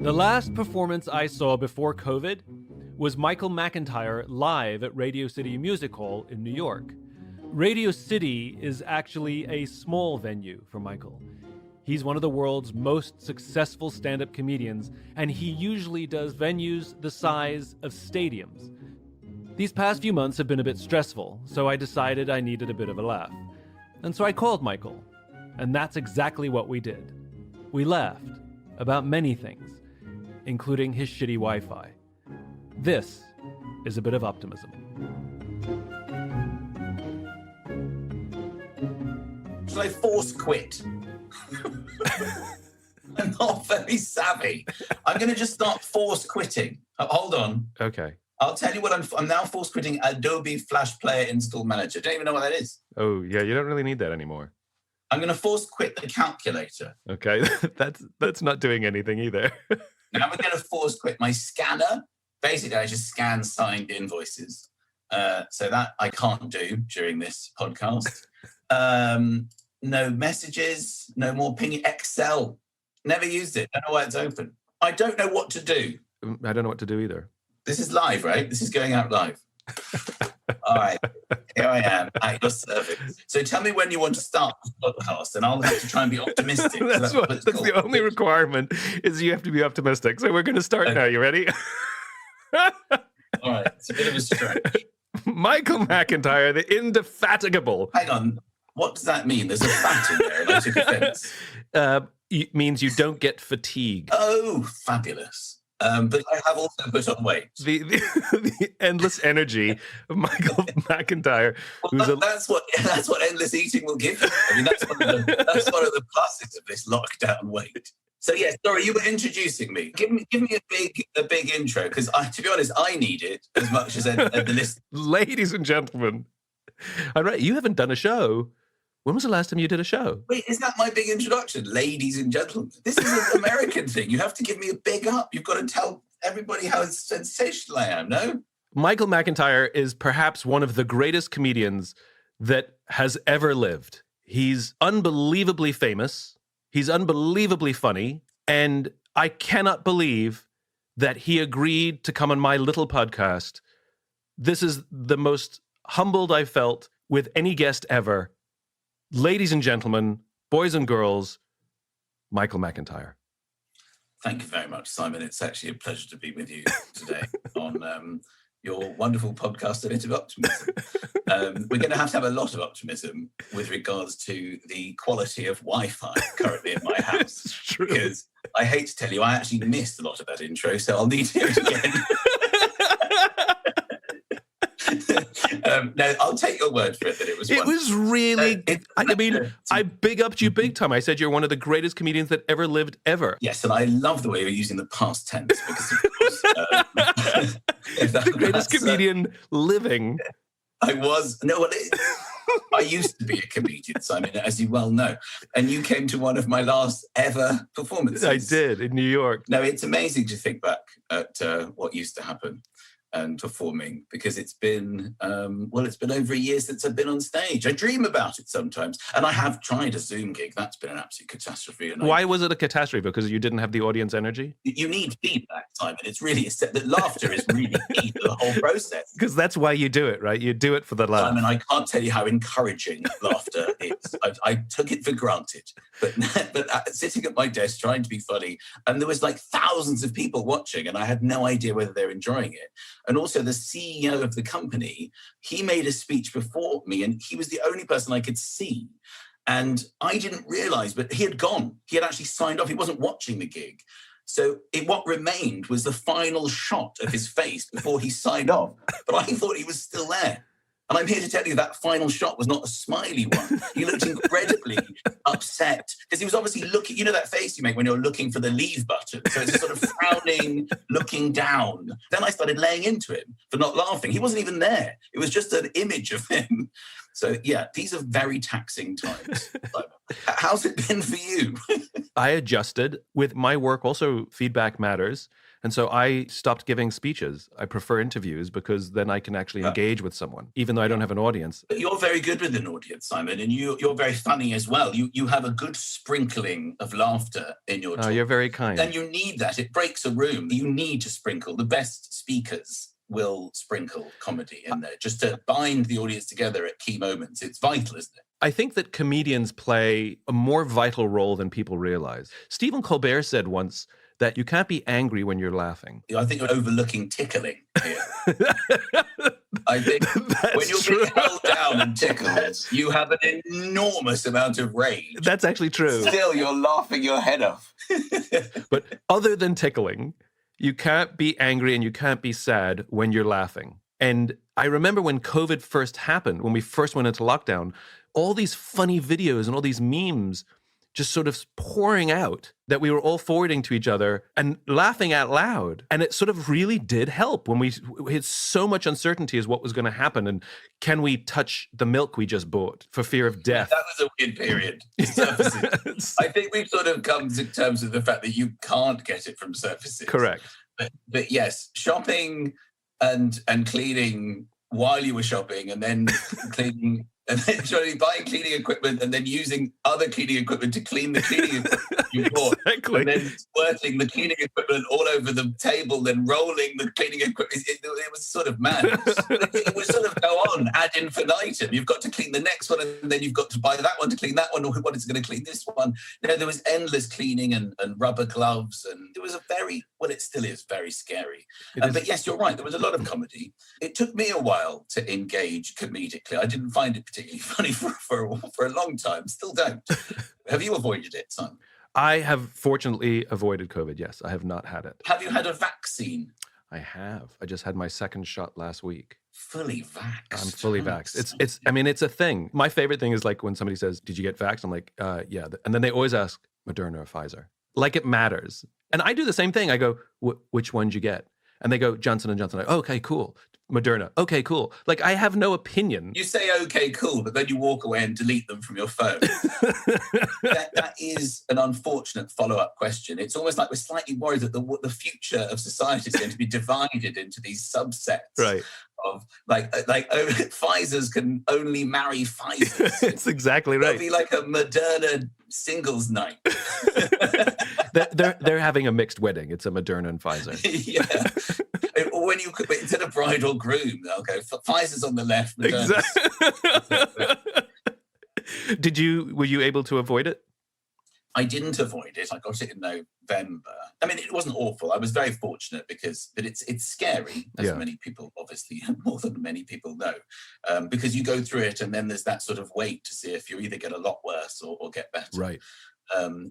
The last performance I saw before COVID was Michael McIntyre live at Radio City Music Hall in New York. Radio City is actually a small venue for Michael. He's one of the world's most successful stand-up comedians, and he usually does venues the size of stadiums. These past few months have been a bit stressful, so I decided I needed a bit of a laugh. And so I called Michael, and that's exactly what we did. We laughed about many things, including his shitty Wi-Fi. This is a bit of optimism. Should I force quit? I'm not very savvy. I'm going to just start force quitting. Hold on. Okay. I'll tell you what I'm now force quitting Adobe Flash Player Install Manager. Don't even know what that is. Oh, yeah, you don't really need that anymore. I'm going to force quit the calculator. Okay, that's not doing anything either. Now I'm going to force quit my scanner. Basically, I just scan signed invoices. So that I can't do during this podcast. No messages, no more pinging. Excel, never used it. Don't know why it's open. I don't know what to do. I don't know what to do either. This is live, right? This is going out live. All right, here I am at your service. So tell me when you want to start this podcast, and I'll have to try and be optimistic. That's the only requirement is you have to be optimistic. So we're going to start now. You ready? All right, it's a bit of a stretch. Michael McIntyre, the indefatigable. Hang on, what does that mean? There's a fat in there, and I took offence. It means you don't get fatigue. Oh, fabulous. But I have also put on weight. The endless energy of Michael McIntyre. Well, that's what endless eating will give you. I mean, that's one of the pluses of this lockdown weight. So yes, sorry, you were introducing me. Give me a big intro, because to be honest, I need it as much as the listeners. Ladies and gentlemen, all right, you haven't done a show. When was the last time you did a show? Wait, is that my big introduction? Ladies and gentlemen. This is an American thing. You have to give me a big up. You've got to tell everybody how sensational I am, no? Michael McIntyre is perhaps one of the greatest comedians that has ever lived. He's unbelievably famous. He's unbelievably funny. And I cannot believe that he agreed to come on my little podcast. This is the most humbled I've felt with any guest ever. Ladies and gentlemen, boys and girls, Michael McIntyre. Thank you very much, Simon. It's actually a pleasure to be with you today on your wonderful podcast, A Bit of Optimism. We're going to have a lot of optimism with regards to the quality of Wi-Fi currently in my house. It's true. Because I hate to tell you, I actually missed a lot of that intro, so I'll need to hear it again. No, I'll take your word for it that it was wonderful. It was really, I big upped you big time. I said you're one of the greatest comedians that ever lived, ever. Yes, and I love the way you're using the past tense, because of course, the greatest comedian living. I used to be a comedian, Simon, as you well know, and you came to one of my last ever performances. I did, in New York. Now, it's amazing to think back at what used to happen and performing, because it's been over a year since I've been on stage. I dream about it sometimes, and I have tried a Zoom gig. That's been an absolute catastrophe. And why was it a catastrophe? Because you didn't have the audience energy? You need feedback, Simon. It's really that laughter is really key to the whole process. Because that's why you do it, right? You do it for the laugh. Simon, I can't tell you how encouraging laughter is. I took it for granted, but sitting at my desk trying to be funny, and there was like thousands of people watching, and I had no idea whether they're enjoying it. And also the CEO of the company, he made a speech before me, and he was the only person I could see. And I didn't realize, but he had gone. He had actually signed off. He wasn't watching the gig. So what remained was the final shot of his face before he signed off. But I thought he was still there. And I'm here to tell you that final shot was not a smiley one. He looked incredibly upset, because he was obviously looking, you know that face you make when you're looking for the leave button. So it's a sort of frowning, looking down. Then I started laying into him for not laughing. He wasn't even there. It was just an image of him. So yeah, these are very taxing times. How's it been for you? I adjusted with my work. Also, feedback matters. And so I stopped giving speeches. I prefer interviews because then I can actually engage with someone, even though I don't have an audience. But you're very good with an audience, Simon, and you're very funny as well. You have a good sprinkling of laughter in your talk. You're very kind. And you need that. It breaks a room. You need to sprinkle. The best speakers will sprinkle comedy in there just to bind the audience together at key moments. It's vital, isn't it? I think that comedians play a more vital role than people realize. Stephen Colbert said once that you can't be angry when you're laughing. I think you're overlooking tickling here. I think when you're being held down and tickled, you have an enormous amount of rage. That's actually true. Still, you're laughing your head off. But other than tickling, you can't be angry and you can't be sad when you're laughing. And I remember when COVID first happened, when we first went into lockdown, all these funny videos and all these memes just sort of pouring out that we were all forwarding to each other and laughing out loud. And it sort of really did help when we had so much uncertainty as what was going to happen. And can we touch the milk we just bought for fear of death? That was a weird period. Surfaces. I think we've sort of come to terms with the fact that you can't get it from surfaces. Correct. But yes, shopping and cleaning while you were shopping and then cleaning and then buying cleaning equipment and then using other cleaning equipment to clean the cleaning equipment you bought. Exactly. And then squirting the cleaning equipment all over the table, then rolling the cleaning equipment. It was sort of mad. It would sort of go on ad infinitum. You've got to clean the next one and then you've got to buy that one to clean that one, or what is going to clean this one. There was endless cleaning and rubber gloves, and it was it still is very scary. But yes, you're right. There was a lot of comedy. It took me a while to engage comedically. I didn't find it particularly funny for a long time. Still don't. Have you avoided it, Simon? I have fortunately avoided COVID. Yes, I have not had it. Have you had a vaccine? I have. I just had my second shot last week. Fully vaxxed. I'm fully vaxxed. It's a thing. My favorite thing is like when somebody says, "Did you get vaxxed?" I'm like, yeah. And then they always ask, Moderna or Pfizer? Like it matters. And I do the same thing. I go, which one did you get? And they go, Johnson & Johnson. I go, okay, cool. Moderna. Okay, cool. Like, I have no opinion. You say, okay, cool, but then you walk away and delete them from your phone. that is an unfortunate follow-up question. It's almost like we're slightly worried that the future of society is going to be divided into these subsets. Right. Of Pfizer's can only marry Pfizer's. It's exactly right. It'll be like a Moderna singles night. They're having a mixed wedding. It's a Moderna and Pfizer. Yeah. Or when instead of bride or groom, they'll go Pfizer's on the left. Exactly. Were you able to avoid it? I didn't avoid it. I got it in November. I mean, it wasn't awful. I was very fortunate but it's scary, as many people, obviously, more than many people know, because you go through it and then there's that sort of wait to see if you either get a lot worse or get better. Right.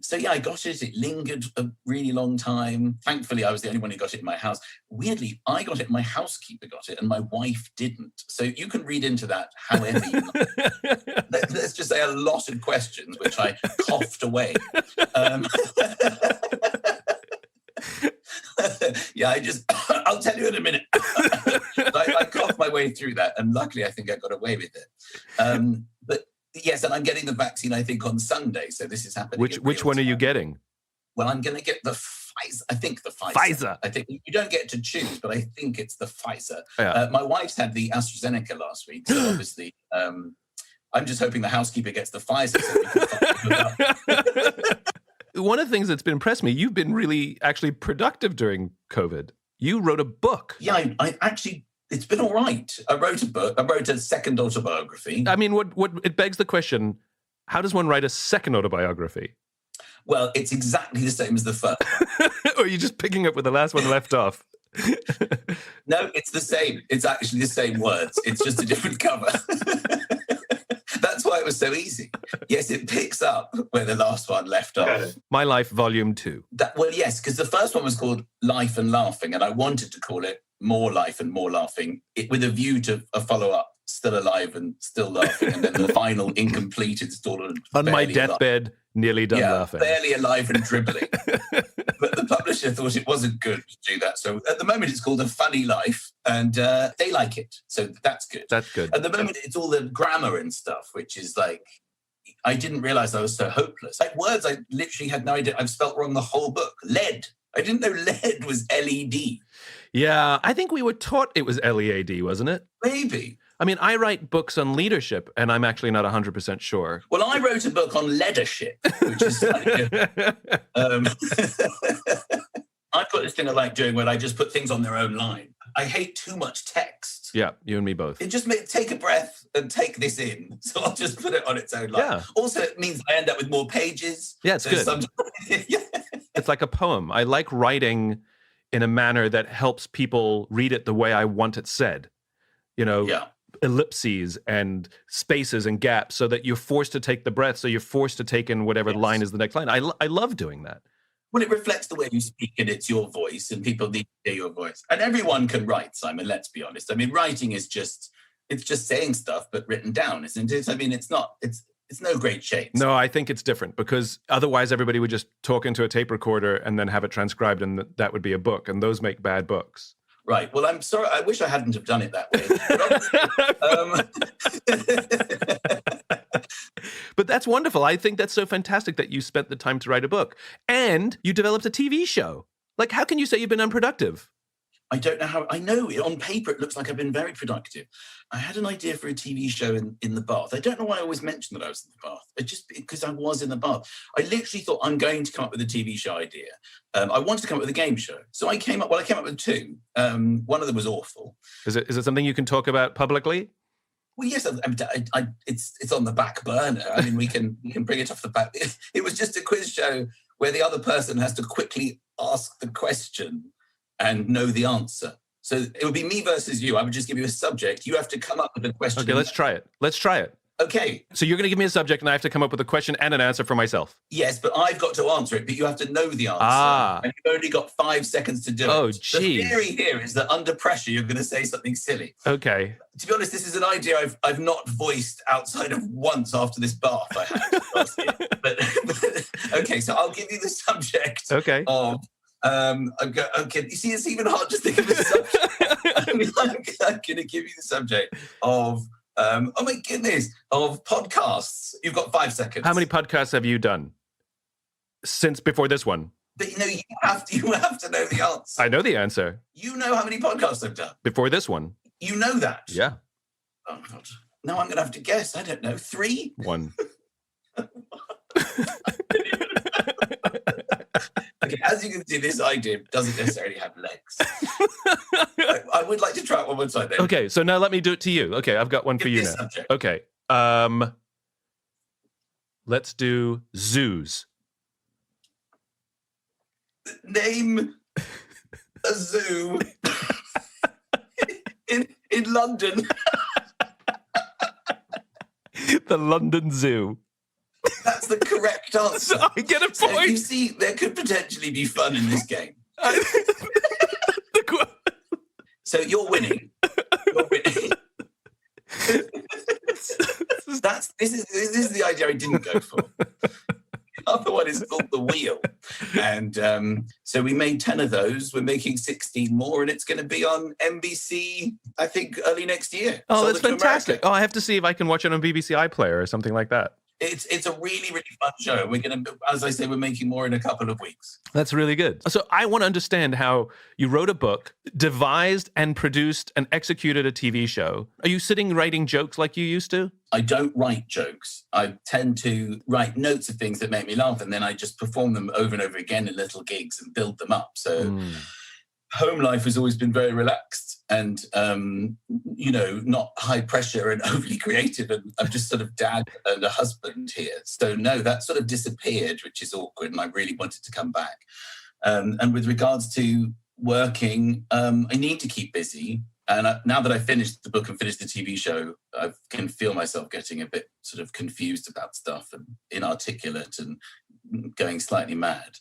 So yeah, I got it. It lingered a really long time. Thankfully, I was the only one who got it in my house. Weirdly, I got it, my housekeeper got it, and my wife didn't. So you can read into that however you like. Let's just say a lot of questions, which I coughed away. Yeah, I'll tell you in a minute. I coughed my way through that, and luckily I think I got away with it. But yes, and I'm getting the vaccine, I think, on Sunday. So this is happening. Which one are you getting? Well, I'm going to get the Pfizer. I think the Pfizer. Pfizer. I think you don't get to choose, but I think it's the Pfizer. Yeah. My wife's had the AstraZeneca last week, so obviously I'm just hoping the housekeeper gets the Pfizer. So One of the things that's been impressed me, you've been really actually productive during COVID. You wrote a book. Yeah, I actually... It's been all right. I wrote a book. I wrote a second autobiography. I mean, what it begs the question, how does one write a second autobiography? Well, it's exactly the same as the first one. Or are you just picking up where the last one left off? No, it's the same. It's actually the same words. It's just a different cover. That's why it was so easy. Yes, it picks up where the last one left off. My Life, Volume 2. Yes, because the first one was called Life and Laughing, and I wanted to call it More Life and More Laughing, with a view to a follow-up, Still Alive and Still Laughing, and then the final incomplete installment. On my deathbed, nearly done laughing. Barely alive and dribbling. But the publisher thought it wasn't good to do that. So at the moment it's called A Funny Life, and they like it. So that's good. That's good. At the moment it's all the grammar and stuff, which is like, I didn't realize I was so hopeless. Like words I literally had no idea. I've spelt wrong the whole book. Lead. I didn't know LED was LED. Yeah, I think we were taught it was LEAD, wasn't it? Maybe. I mean, I write books on leadership, and I'm actually not 100% sure. Well, I wrote a book on leadership, which is I've got this thing I like doing where I just put things on their own line. I hate too much text. Yeah, you and me both. It just makes take a breath and take this in. So I'll just put it on its own line. Yeah. Also, it means I end up with more pages. Yeah, it's good. Yeah. It's like a poem. I like writing in a manner that helps people read it the way I want it said. Yeah. Ellipses and spaces and gaps so that you're forced to take the breath, so you're forced to take in whatever line is the next line. I love doing that. Well, it reflects the way you speak, and it's your voice, and people need to hear your voice. And everyone can write, Simon, let's be honest. I mean, writing is just saying stuff, but written down, isn't it? I mean, it's no great change. No, I think it's different, because otherwise everybody would just talk into a tape recorder and then have it transcribed, and that would be a book, and those make bad books. Right. Well, I'm sorry. I wish I hadn't have done it that way. But that's wonderful. I think that's so fantastic that you spent the time to write a book and you developed a TV show. Like, how can you say you've been unproductive? I don't know how. I know on paper it looks like I've been very productive. I had an idea for a TV show in the bath. I don't know why I always mention that I was in the bath. It just because I was in the bath. I literally thought I'm going to come up with a TV show idea. I wanted to come up with a game show, so I came up with two. One of them was awful. Is it something you can talk about publicly? Well, yes, it's on the back burner. I mean, we can bring it off the back. It was just a quiz show where the other person has to quickly ask the question and know the answer. So it would be me versus you. I would just give you a subject. You have to come up with a question. Okay, let's try it. Okay. So you're going to give me a subject and I have to come up with a question and an answer for myself. Yes, but I've got to answer it, but you have to know the answer. And you've only got 5 seconds to do it. Oh, geez. The theory here is that under pressure, you're going to say something silly. Okay. To be honest, this is an idea I've not voiced outside of once after this bath I had last year. But okay, so I'll give you the subject of... okay, you see, it's even hard to think of a subject. I'm going to give you the subject of... oh my goodness, of podcasts. You've got 5 seconds. How many podcasts have you done since before this one? But you have to know the answer. I know the answer. You know how many podcasts I've done? Before this one. You know that? Yeah. Oh, God. Now I'm going to have to guess. I don't know. 3? 1. Okay, as you can see, this idea doesn't necessarily have legs. I would like to try it one more time then. Okay, so now let me do it to you. Okay, I've got one for you now. Subject. Okay. Let's do zoos. Name a zoo in London. The London Zoo. That's the correct answer. So I get a point. So you see, there could potentially be fun in this game. So you're winning. You're winning. This is the idea I didn't go for. The other one is called The Wheel. And so we made 10 of those. We're making 16 more, and it's going to be on NBC, I think, early next year. Oh, that's fantastic. Oh, I have to see if I can watch it on BBC iPlayer or something like that. It's a really, really fun show. We're going to, as I say, we're making more in a couple of weeks. That's really good. So I want to understand how you wrote a book, devised and produced and executed a TV show. Are you sitting writing jokes like you used to? I don't write jokes. I tend to write notes of things that make me laugh, and then I just perform them over and over again in little gigs and build them up. So home life has always been very relaxed and, not high pressure and overly creative. And I'm just sort of dad and a husband here. So no, that sort of disappeared, which is awkward. And I really wanted to come back. And with regards to working, I need to keep busy. And now that I've finished the book and finished the TV show, I can feel myself getting a bit sort of confused about stuff and inarticulate and going slightly mad.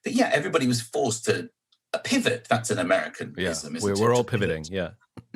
But yeah, everybody was forced to a pivot. That's an Americanism. Yeah, we're all pivoting. Yeah.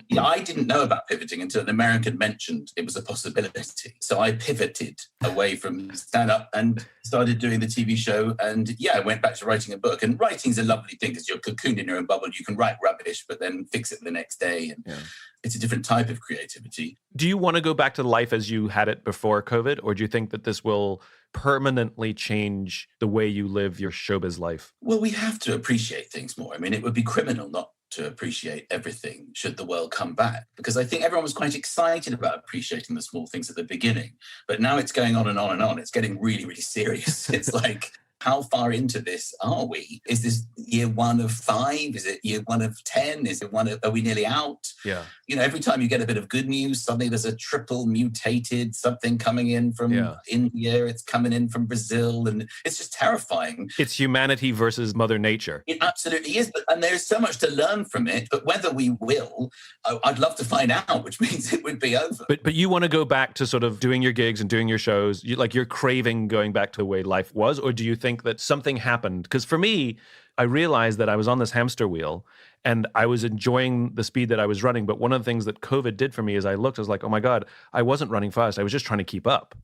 Yeah, I didn't know about pivoting until an American mentioned it was a possibility. So I pivoted away from stand-up and started doing the TV show. And yeah, I went back to writing a book. And writing's a lovely thing because you're cocooned in your own bubble. You can write rubbish, but then fix it the next day. And it's a different type of creativity. Do you want to go back to life as you had it before COVID? Or do you think that this will permanently change the way you live your showbiz life? Well, we have to appreciate things more. I mean, it would be criminal not to appreciate everything should the world come back, because I think everyone was quite excited about appreciating the small things at the beginning, but now it's going on and on and on. It's getting really, really serious. It's like, how far into this are we? Is this year 1 of 5? Is it year 1 of 10? Is it are we nearly out? Yeah. You know, every time you get a bit of good news, suddenly there's a triple mutated something coming in from India. It's coming in from Brazil. And it's just terrifying. It's humanity versus Mother Nature. It absolutely is. And there's so much to learn from it. But whether we will, I'd love to find out, which means it would be over. But you want to go back to sort of doing your gigs and doing your shows? You're craving going back to the way life was? Or do you think that something happened? Because for me, I realized that I was on this hamster wheel and I was enjoying the speed that I was running. But one of the things that COVID did for me is I looked, I was like, oh my God, I wasn't running fast. I was just trying to keep up.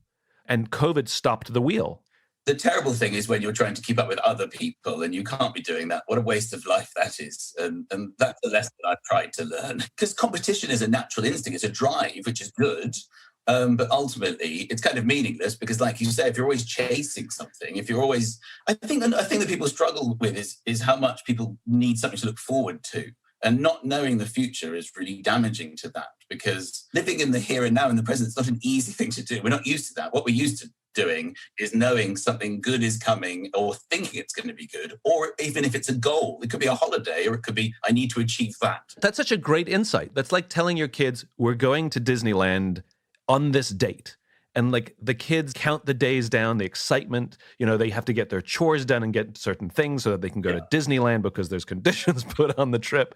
And COVID stopped the wheel. The terrible thing is when you're trying to keep up with other people and you can't be doing that. What a waste of life that is. And that's the lesson I've tried to learn. Because competition is a natural instinct. It's a drive, which is good. But ultimately, it's kind of meaningless because, like you say, if you're always chasing something, if you're always, I think that people struggle with is how much people need something to look forward to, and not knowing the future is really damaging to that. Because living in the here and now, in the present, is not an easy thing to do. We're not used to that. What we're used to doing is knowing something good is coming, or thinking it's going to be good, or even if it's a goal, it could be a holiday, or it could be I need to achieve that. That's such a great insight. That's like telling your kids we're going to Disneyland on this date. And like the kids count the days down, the excitement, they have to get their chores done and get certain things so that they can go to Disneyland because there's conditions put on the trip.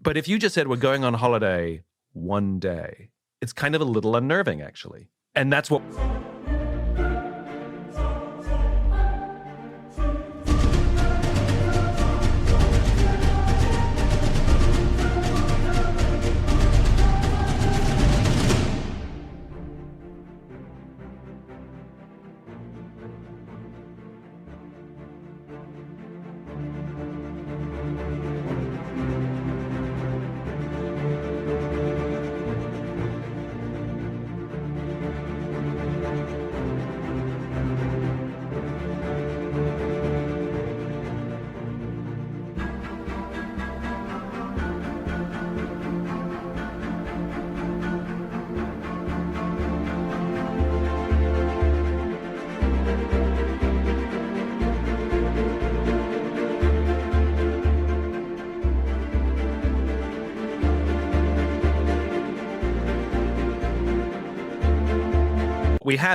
But if you just said we're going on holiday one day, it's kind of a little unnerving, actually. And that's what...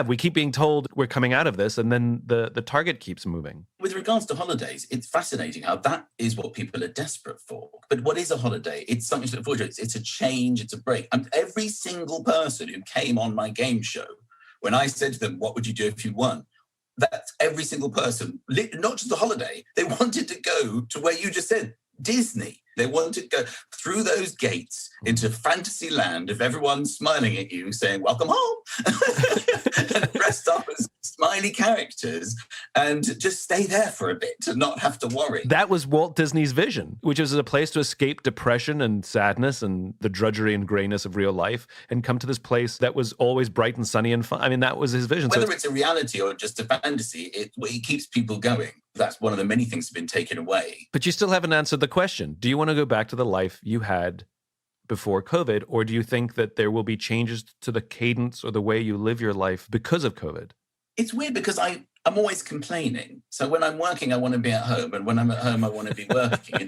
We keep being told we're coming out of this, and then the target keeps moving. With regards to holidays, it's fascinating how that is what people are desperate for. But what is a holiday? It's something to look forward to. It's a change, it's a break. And every single person who came on my game show, when I said to them, what would you do if you won? That's every single person, not just a holiday. They wanted to go to where you just said, Disney. They wanted to go through those gates into fantasy land of everyone smiling at you, saying, welcome home, and dressed up as smiley characters, and just stay there for a bit and not have to worry. That was Walt Disney's vision, which was a place to escape depression and sadness and the drudgery and grayness of real life and come to this place that was always bright and sunny and fun. I mean, that was his vision. Whether it's a reality or just a fantasy, it keeps people going. That's one of the many things that have been taken away. But you still haven't answered the question. Do you want to go back to the life you had before COVID, or do you think that there will be changes to the cadence or the way you live your life because of COVID? It's weird because I'm always complaining. So when I'm working, I want to be at home, and when I'm at home, I want to be working.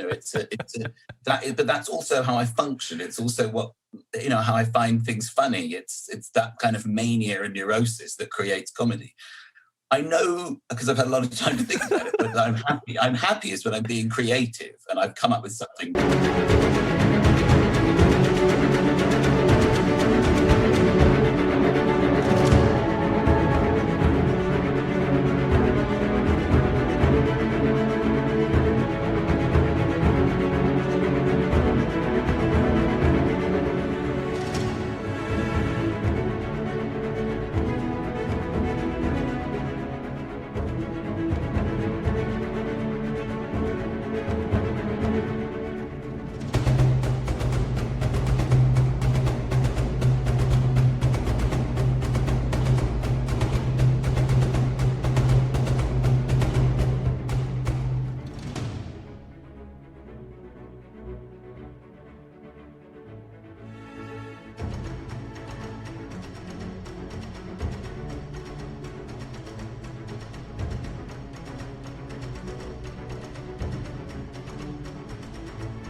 But that's also how I function. It's also how I find things funny. It's that kind of mania and neurosis that creates comedy. I know, because I've had a lot of time to think about it, but I'm happy. I'm happiest when I'm being creative and I've come up with something.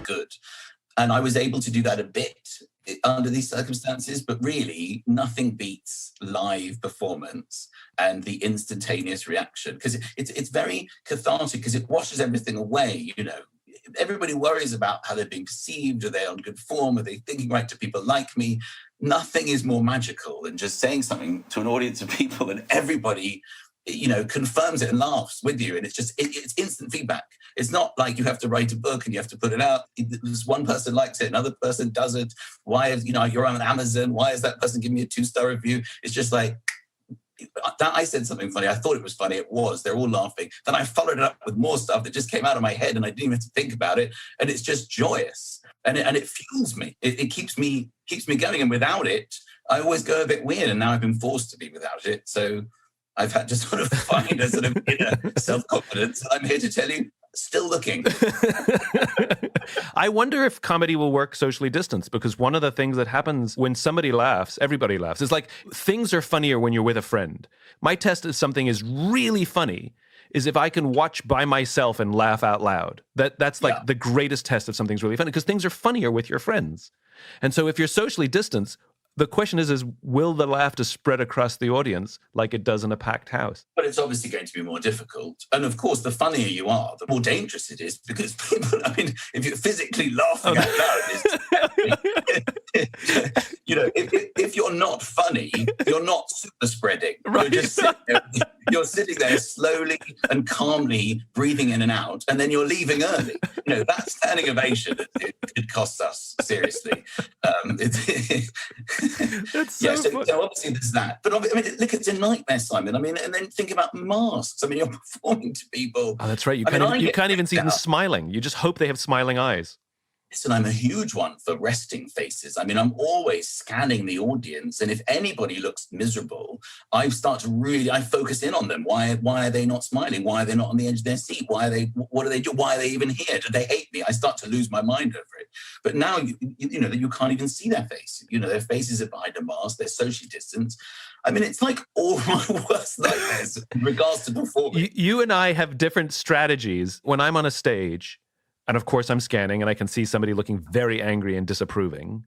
good. And I was able to do that a bit under these circumstances, but really nothing beats live performance and the instantaneous reaction, because it's very cathartic, because it washes everything away. Everybody worries about how they're being perceived. Are they on good form? Are they thinking right? Do people like me? Nothing is more magical than just saying something to an audience of people and everybody confirms it and laughs with you. And it's instant feedback. It's not like you have to write a book and you have to put it out. This one person likes it, another person doesn't. Why is, you're on Amazon, why is that person giving me a 2-star review? It's just like, that I said something funny. I thought it was funny. It was. They're all laughing. Then I followed it up with more stuff that just came out of my head and I didn't even have to think about it. And it's just joyous. And it fuels me. It keeps me going. And without it, I always go a bit weird. And now I've been forced to be without it. So I've had to sort of find a sort of inner self-confidence. I'm here to tell you, still looking. I wonder if comedy will work socially distanced, because one of the things that happens when somebody laughs, everybody laughs. It's like things are funnier when you're with a friend. My test if something is really funny is if I can watch by myself and laugh out loud. That's like the greatest test if something's really funny, because things are funnier with your friends. And so if you're socially distanced, the question is will the laughter spread across the audience like it does in a packed house? But it's obviously going to be more difficult. And of course, the funnier you are, the more dangerous it is, because people, if you're physically laughing out loud, if you're not funny, you're not super spreading. Right. You're sitting there slowly and calmly breathing in and out, and then you're leaving early. That standing ovation, it costs us, seriously. That's so funny. So obviously there's that. But look, it's a nightmare, Simon. And then think about masks. You're performing to people. Oh, that's right. You can't even see them smiling. You just hope they have smiling eyes. Listen, I'm a huge one for resting faces. I'm always scanning the audience. And if anybody looks miserable, I focus in on them. Why are they not smiling? Why are they not on the edge of their seat? What do they do? Why are they even here? Do they hate me? I start to lose my mind over it. But now, you can't even see their face. Their faces are behind a mask. They're socially distanced. It's like all my worst nightmares in regards to performing. You and I have different strategies. When I'm on a stage, and of course I'm scanning and I can see somebody looking very angry and disapproving,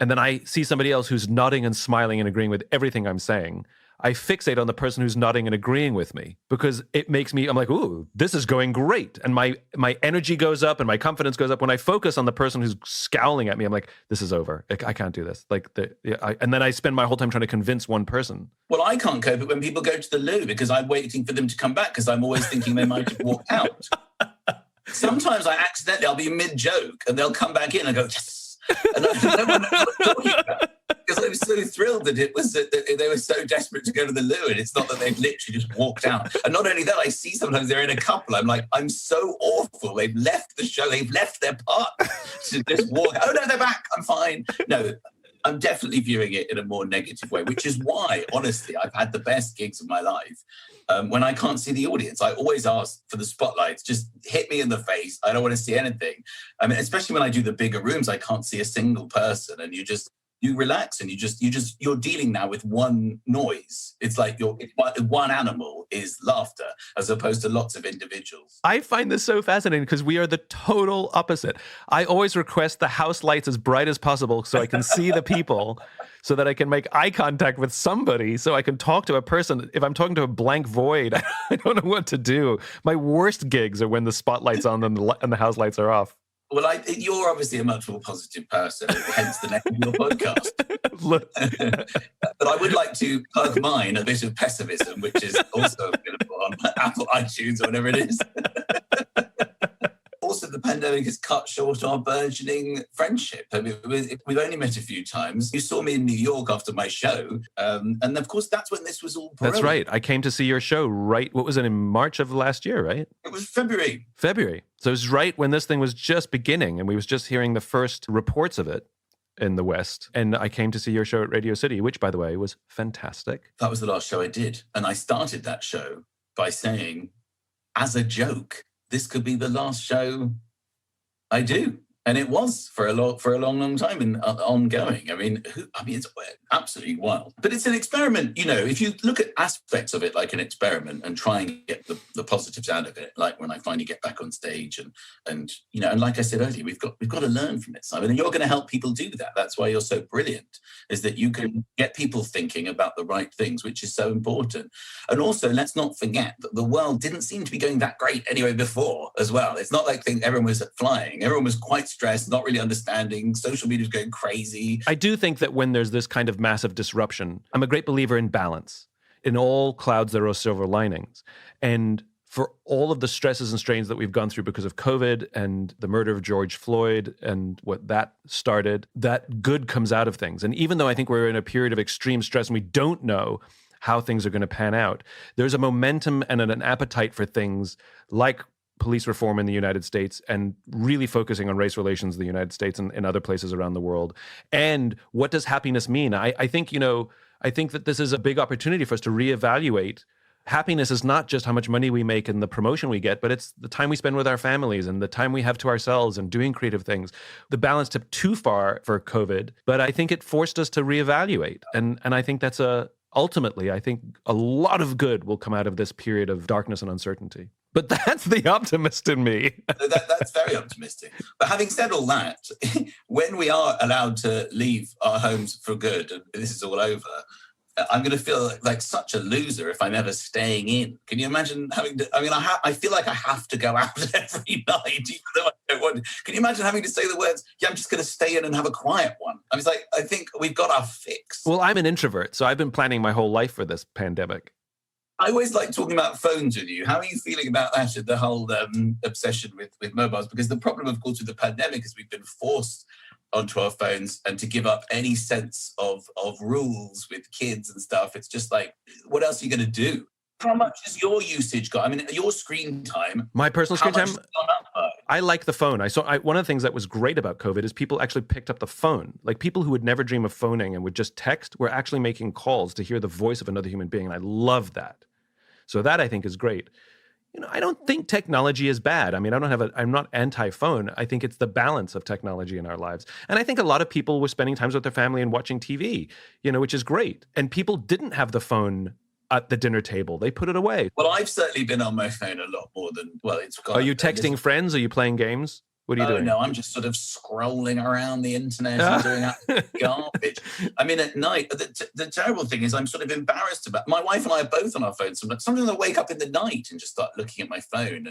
and then I see somebody else who's nodding and smiling and agreeing with everything I'm saying, I fixate on the person who's nodding and agreeing with me, because it makes me, I'm like, ooh, this is going great. And my energy goes up and my confidence goes up. When I focus on the person who's scowling at me, I'm like, this is over. I can't do this. And then I spend my whole time trying to convince one person. Well, I can't cope it when people go to the loo, because I'm waiting for them to come back, because I'm always thinking they might have walked out. Sometimes I'll be mid-joke and they'll come back in and go, yes. And I don't know what I'm talking about, because I was so thrilled that they were so desperate to go to the loo, and it's not that they've literally just walked out. And not only that, I see sometimes they're in a couple. I'm like, I'm so awful. They've left the show. They've left their part to just walk. Oh, no, they're back. I'm fine. No, I'm definitely viewing it in a more negative way, which is why, honestly, I've had the best gigs of my life. When I can't see the audience, I always ask for the spotlights. Just hit me in the face. I don't want to see anything. Especially when I do the bigger rooms, I can't see a single person, and you relax, and you're dealing now with one noise. It's like one animal is laughter, as opposed to lots of individuals. I find this so fascinating, because we are the total opposite. I always request the house lights as bright as possible so I can see the people, so that I can make eye contact with somebody, so I can talk to a person. If I'm talking to a blank void, I don't know what to do. My worst gigs are when the spotlight's on and the house lights are off. Well, you're obviously a much more positive person, hence the name of your podcast. But I would like to plug mine, a bit of pessimism, which is also available on Apple iTunes or whatever it is. Also, the pandemic has cut short our burgeoning friendship. We've only met a few times. You saw me in New York after my show. And of course, that's when this was all brewing. That's right. I came to see your show what was it, in March of last year, right? It was February. So it was right when this thing was just beginning, and we was just hearing the first reports of it in the West. And I came to see your show at Radio City, which, by the way, was fantastic. That was the last show I did. And I started that show by saying, as a joke, this could be the last show I do. And it was for a long time and ongoing. absolutely wild. But it's an experiment, if you look at aspects of it like an experiment and try and get the positives out of it, like when I finally get back on stage and like I said earlier, we've got to learn from it, Simon, and you're going to help people do that. That's why you're so brilliant, is that you can get people thinking about the right things, which is so important. And also, let's not forget that the world didn't seem to be going that great anyway before as well. It's not like everyone was flying. Everyone was quite stressed, not really understanding. Social media was going crazy. I do think that when there's this kind of massive disruption, I'm a great believer in balance. In all clouds, there are silver linings. And for all of the stresses and strains that we've gone through because of COVID and the murder of George Floyd and what that started, that good comes out of things. And even though I think we're in a period of extreme stress and we don't know how things are going to pan out, there's a momentum and an appetite for things like police reform in the United States and really focusing on race relations in the United States and in other places around the world. And what does happiness mean? I think that this is a big opportunity for us to reevaluate. Happiness is not just how much money we make and the promotion we get, but it's the time we spend with our families and the time we have to ourselves and doing creative things. The balance tipped too far for COVID, but I think it forced us to reevaluate. And I think that's ultimately, I think a lot of good will come out of this period of darkness and uncertainty. But that's the optimist in me. That's very optimistic. But having said all that, when we are allowed to leave our homes for good and this is all over, I'm going to feel like such a loser if I'm ever staying in. Can you imagine having to? I mean, I feel like I have to go out every night, even though I don't want to. Can you imagine having to say the words, yeah, I'm just going to stay in and have a quiet one? I think we've got our fix. Well, I'm an introvert, so I've been planning my whole life for this pandemic. I always like talking about phones with you. How are you feeling about that, the whole obsession with mobiles? Because the problem, of course, with the pandemic is we've been forced onto our phones and to give up any sense of rules with kids and stuff. It's just like, what else are you going to do? How much has your usage got? I mean, your screen time. My personal screen time? I like the phone. One of the things that was great about COVID is people actually picked up the phone. Like people who would never dream of phoning and would just text were actually making calls to hear the voice of another human being. And I love that. So that I think is great. I don't think technology is bad. I mean, I'm not anti-phone. I think it's the balance of technology in our lives. And I think a lot of people were spending times with their family and watching TV, which is great. And people didn't have the phone at the dinner table. They put it away. Well, I've certainly been on my phone a lot more than, Are you texting friends? Are you playing games? What are you doing? No, I'm just sort of scrolling around the internet and doing that garbage. I mean, at night, the terrible thing is I'm sort of embarrassed about. My wife and I are both on our phones. Sometimes I wake up in the night and just start looking at my phone,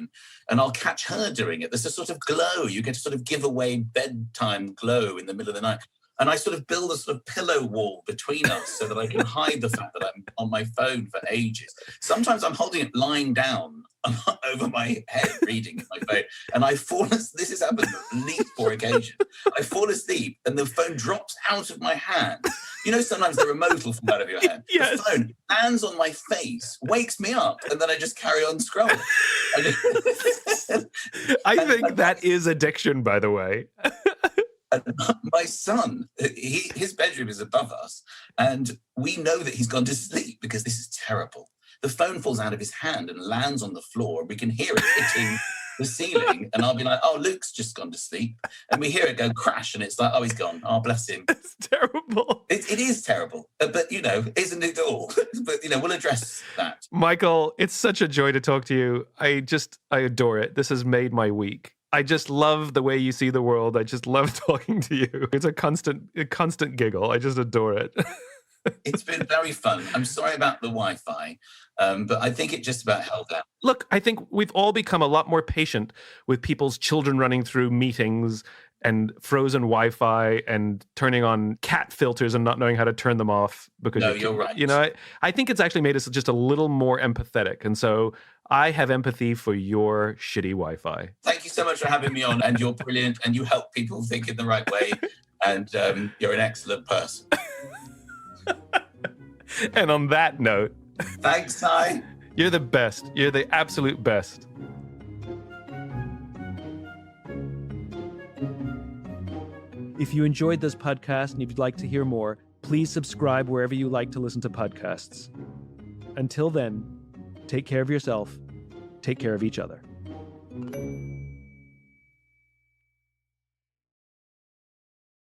and I'll catch her doing it. There's a sort of glow. You get to sort of give away bedtime glow in the middle of the night. And I sort of build a sort of pillow wall between us so that I can hide the fact that I'm on my phone for ages. Sometimes I'm holding it lying down over my head reading my phone, and I fall asleep. This has happened at least 4 occasions. I fall asleep and the phone drops out of my hand. Sometimes the remote will fall out of your hand. Yes. The phone lands on my face, wakes me up, and then I just carry on scrolling. I think that is addiction, by the way. And my son, his bedroom is above us, and we know that he's gone to sleep because this is terrible. The phone falls out of his hand and lands on the floor. We can hear it hitting the ceiling, and I'll be like, oh, Luke's just gone to sleep. And we hear it go crash, and it's like, oh, he's gone. Oh, bless him. It's terrible. It is terrible. But, isn't it all? But, we'll address that. Michael, it's such a joy to talk to you. I adore it. This has made my week. I just love the way you see the world. I just love talking to you. It's a constant giggle. I just adore it. It's been very fun. I'm sorry about the Wi-Fi, but I think it just about held out. Look, I think we've all become a lot more patient with people's children running through meetings and frozen Wi-Fi and turning on cat filters and not knowing how to turn them off. Because you're right. I think it's actually made us just a little more empathetic. And so I have empathy for your shitty Wi-Fi. Thank you so much for having me on, and you're brilliant, and you help people think in the right way, and you're an excellent person. And on that note, thanks, Si. You're the best. You're the absolute best. If you enjoyed this podcast and if you'd like to hear more, please subscribe wherever you like to listen to podcasts. Until then, take care of yourself. Take care of each other.